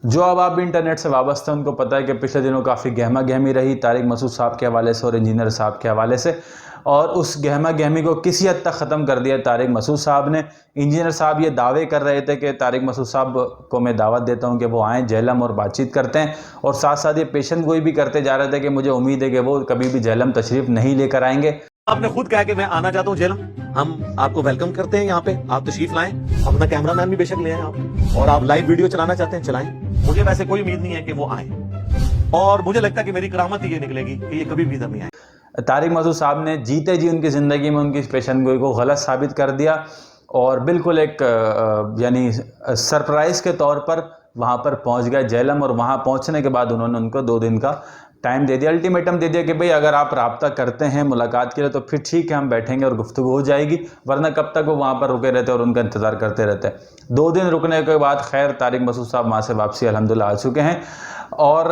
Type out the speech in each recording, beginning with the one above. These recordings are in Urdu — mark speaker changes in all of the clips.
Speaker 1: جو اب آپ بھی انٹرنیٹ سے وابستہ ہیں ان کو پتہ ہے کہ پچھلے دنوں کافی گہما گہمی رہی طارق مسعود صاحب کے حوالے سے اور انجینئر صاحب کے حوالے سے، اور اس گہما گہمی کو کسی حد تک ختم کر دیا طارق مسعود صاحب نے۔ انجینئر صاحب یہ دعوے کر رہے تھے کہ طارق مسعود صاحب کو میں دعوت دیتا ہوں کہ وہ آئیں جہلم اور بات چیت کرتے ہیں، اور ساتھ ساتھ یہ پیشن گوئی بھی کرتے جا رہے تھے کہ مجھے امید ہے کہ وہ کبھی بھی جہلم تشریف نہیں لے کر آئیں گے۔
Speaker 2: آپ نے خود کہا کہ میں آنا چاہتا ہوں جہلم، ہم آپ کو ویلکم کرتے ہیں یہاں پہ، آپ تشریف لائیں، اپنا کیمرہ مین بھی بے شک لے آئیں آپ، اور آپ لائیو ویڈیو چلانا چاہتے ہیں چلائیں، مجھے ویسے کوئی امید نہیں ہے کہ وہ آئیں، اور مجھے لگتا ہے کہ میری کرامت ہی یہ نکلے گی کہ یہ کبھی بھی ادھر نہیں آئیں۔
Speaker 1: طارق مسعود صاحب نے جیتے جی ان کی زندگی میں ان کی پیشن گوئی کو غلط ثابت کر دیا، اور بالکل ایک یعنی سرپرائز کے طور پر وہاں پر پہنچ گئے جہلم، اور وہاں پہنچنے کے بعد انہوں نے ان کو 2 دن کا ٹائم دے دیا، الٹیمیٹم دے دیا کہ بھئی اگر آپ رابطہ کرتے ہیں ملاقات کے لیے تو پھر ٹھیک ہے ہم بیٹھیں گے اور گفتگو ہو جائے گی، ورنہ کب تک وہ وہاں پر رکے رہتے اور ان کا انتظار کرتے رہتے۔ 2 دن رکنے کے بعد خیر طارق مسعود صاحب وہاں سے واپسی الحمدللہ آ چکے ہیں، اور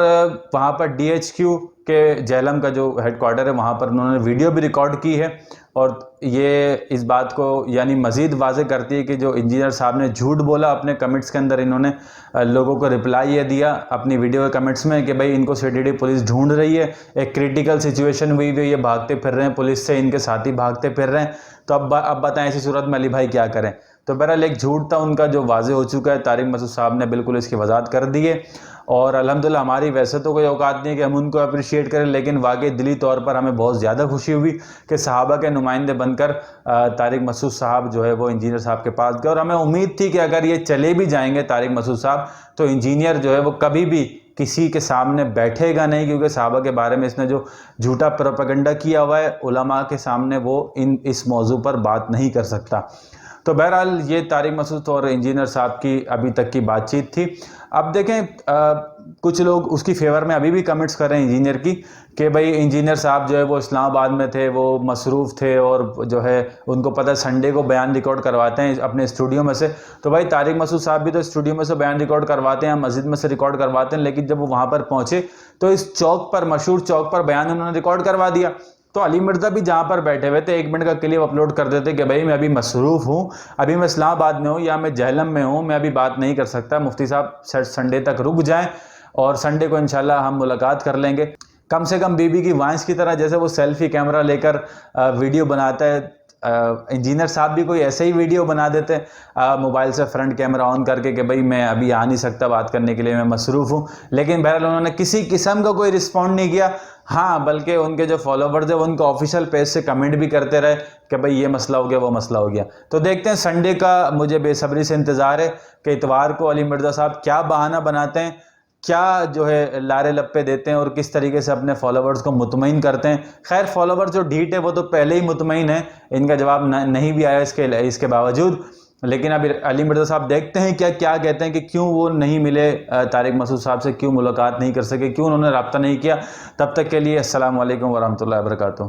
Speaker 1: وہاں پر DHQ کے جہلم کا جو ہیڈ کوارٹر ہے وہاں پر انہوں نے ویڈیو بھی ریکارڈ کی ہے، اور یہ اس بات کو یعنی مزید واضح کرتی ہے کہ جو انجینئر صاحب نے جھوٹ بولا اپنے کمنٹس کے اندر، انہوں نے لوگوں کو رپلائی یہ دیا اپنی ویڈیو کے کمنٹس میں کہ بھئی ان کو CTD پولیس ڈھونڈ رہی ہے، ایک کریٹیکل سچویشن ہوئی ہوئی، یہ بھاگتے پھر رہے ہیں، پولیس سے ان کے ساتھی بھاگتے پھر رہے ہیں، تو اب بتائیں ایسی صورت میں علی بھائی کیا کریں؟ تو بہرحال ایک جھوٹ تھا ان کا جو واضح ہو چکا ہے، طارق مسعود صاحب نے بالکل اس کی وضاحت کر دی ہے، اور الحمدللہ ہماری ویسے تو کوئی اوقات نہیں ہے کہ ہم ان کو اپریشیٹ کریں، لیکن واقعی دلی طور پر ہمیں بہت زیادہ خوشی ہوئی کہ صحابہ کے نمائندے بن کر طارق مسعود صاحب جو ہے وہ انجینئر صاحب کے پاس گئے، اور ہمیں امید تھی کہ اگر یہ چلے بھی جائیں گے طارق مسعود صاحب تو انجینئر جو ہے وہ کبھی بھی کسی کے سامنے بیٹھے گا نہیں، کیونکہ صحابہ کے بارے میں اس نے جو جھوٹا پروپیگنڈا کیا ہوا ہے علماء کے سامنے وہ اس موضوع پر بات نہیں کر سکتا۔ تو بہرحال یہ طارق مسعود اور انجینئر صاحب کی ابھی تک کی بات چیت تھی۔ اب دیکھیں کچھ لوگ اس کی فیور میں ابھی بھی کمنٹس کر رہے ہیں انجینئر کی کہ بھئی انجینئر صاحب جو ہے وہ اسلام آباد میں تھے، وہ مصروف تھے، اور جو ہے ان کو پتہ سنڈے کو بیان ریکارڈ کرواتے ہیں اپنے اسٹوڈیو میں سے، تو بھائی طارق مسعود صاحب بھی تو اسٹوڈیو میں سے بیان ریکارڈ کرواتے ہیں، مسجد میں سے ریکارڈ کرواتے ہیں، لیکن جب وہ وہاں پر پہنچے تو اس چوک پر، مشہور چوک پر بیان انہوں نے ریکارڈ کروا دیا۔ تو علی مرزا بھی جہاں پر بیٹھے ہوئے تھے 1 منٹ کا کلپ اپلوڈ کر دیتے کہ بھئی میں ابھی مصروف ہوں، ابھی میں اسلام آباد میں ہوں یا میں جہلم میں ہوں، میں ابھی بات نہیں کر سکتا، مفتی صاحب سنڈے تک رک جائیں اور سنڈے کو انشاءاللہ ہم ملاقات کر لیں گے۔ کم سے کم بی بی کی وائنس کی طرح جیسے وہ سیلفی کیمرہ لے کر ویڈیو بناتا ہے، انجینئر صاحب بھی کوئی ایسے ہی ویڈیو بنا دیتے موبائل سے فرنٹ کیمرہ آن کر کے کہ بھئی میں ابھی آ نہیں سکتا بات کرنے کے لیے، میں مصروف ہوں، لیکن بہرحال انہوں نے کسی قسم کا کوئی رسپونڈ نہیں کیا۔ ہاں بلکہ ان کے جو فالوورز ہیں وہ ان کو آفیشیل پیج سے کمنٹ بھی کرتے رہے کہ بھئی یہ مسئلہ ہو گیا، وہ مسئلہ ہو گیا۔ تو دیکھتے ہیں سنڈے کا مجھے بے صبری سے انتظار ہے کہ اتوار کو علی مرزا صاحب کیا بہانہ بناتے ہیں، کیا جو ہے لارے لپے دیتے ہیں، اور کس طریقے سے اپنے فالوورز کو مطمئن کرتے ہیں۔ خیر فالوور جو ڈھیٹ ہے وہ تو پہلے ہی مطمئن ہے، ان کا جواب نہیں بھی آیا اس کے باوجود، لیکن اب علی مرزا صاحب دیکھتے ہیں کیا کہتے ہیں کہ کیوں وہ نہیں ملے طارق مسعود صاحب سے، کیوں ملاقات نہیں کر سکے، کیوں انہوں نے رابطہ نہیں کیا۔ تب تک کے لیے السلام علیکم ورحمۃ اللہ وبرکاتہ۔